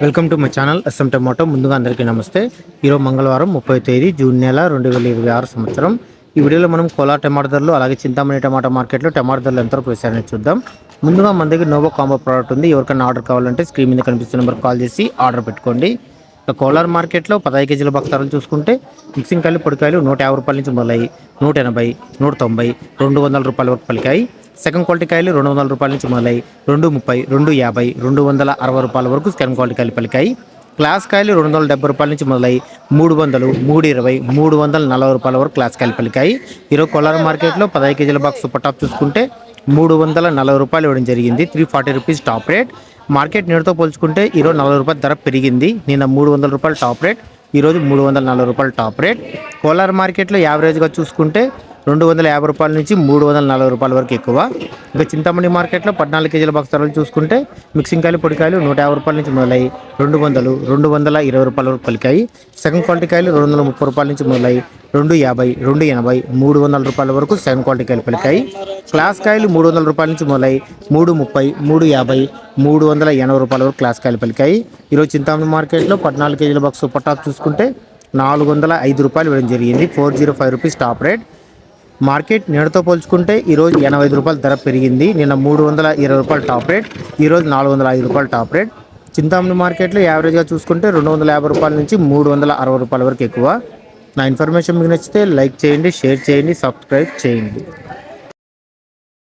Welcome to my channel S M tomato. ముందుగా అందరికీ నమస్తే. ఈరోజు మంగళవారం 30 తేదీ జూన్ నెల 2026 సంవత్సరం. ఈ వీడియోలో మనం కోలా టమాటా ధరలు అలాగే చింతామణి టమాటా మార్కెట్లో టమాటా ధరలు ఎంతవరకు వేశారని చూద్దాం. ముందుగా మన దగ్గర నోవో కాంబో ప్రోడక్ట్ ఉంది. ఎవరికైనా ఆర్డర్ కావాలంటే స్క్రీన్ మీద కనిపిస్తున్న నెంబర్ కాల్ చేసి ఆర్డర్ పెట్టుకోండి. కోలార్ మార్కెట్లో 15 కేజీల బక్తారాలు చూసుకుంటే మిక్సింగ్ కాయలు పొడికాయలు 150 రూపాయల నుంచి మొదలయ్యి 180, 190, 200 రూపాయల వరకు పలికాయి. సెకండ్ క్వాలిటీ కాయలు 200 రూపాయల నుంచి మొదలై 230, 250, 260 రూపాయల వరకు సెకండ్ క్వాలిటీ కాయలు పలికాయి. క్లాస్ కాయలు 270 రూపాయల నుంచి మొదలై 300, 320, 340 రూపాయల వరకు క్లాస్ కాయలు పలికాయి. ఈరోజు కోలార్ మార్కెట్లో 15 కేజీల బాక్స్ సూపర్ టాప్ చూసుకుంటే 340 రూపాయలు ఇవ్వడం జరిగింది. 340 రూపీస్ టాప్ రేట్. మార్కెట్ నేడుతో పోల్చుకుంటే ఈరోజు 40 రూపాయల ధర పెరిగింది. నిన్న 300 రూపాయలు టాప్ రేట్, ఈరోజు 340 రూపాయలు టాప్ రేట్. కోలార్ మార్కెట్లో యావరేజ్గా చూసుకుంటే 250 రూపాయల నుంచి 340 రూపాయల వరకు ఎక్కువ. ఇంకా చింతామణి మార్కెట్లో 14 కేజీల బాక్స్ ధరలు చూసుకుంటే మిక్సింగ్ కాయలు పొడికాయలు 150 రూపాయల నుంచి మొదలై 200, 220 రూపాయల వరకు పలికాయి. సెకండ్ క్వాలిటీ కాయలు 230 రూపాయల నుంచి మొదలై 250, 280, 300 రూపాయల వరకు సెకండ్ క్వాలిటీ కాయలు పలికాయి. క్లాస్ కాయలు 300 రూపాయల నుంచి మొదలై 330, 350, 380 రూపాయల వరకు క్లాస్ కాయలు పలికాయి. ఈరోజు చింతామణి మార్కెట్లో 14 కేజీల బాక్స్ సూపర్ టాప్ చూసుకుంటే 405 రూపాయలు ఇవ్వడం జరిగింది. 405 రూపీస్ టాప్ రేట్. మార్కెట్ నేడుతో పోల్చుకుంటే ఈరోజు 85 రూపాయల ధర పెరిగింది. నిన్న 320 రూపాయలు టాప్ రేట్, ఈరోజు 405 రూపాయలు టాప్ రేట్. చింతామణి మార్కెట్లో యావరేజ్గా చూసుకుంటే 250 రూపాయల నుంచి 360 రూపాయల వరకు ఎక్కువ. నా ఇన్ఫర్మేషన్ మీకు నచ్చితే లైక్ చేయండి, షేర్ చేయండి, సబ్స్క్రైబ్ చేయండి.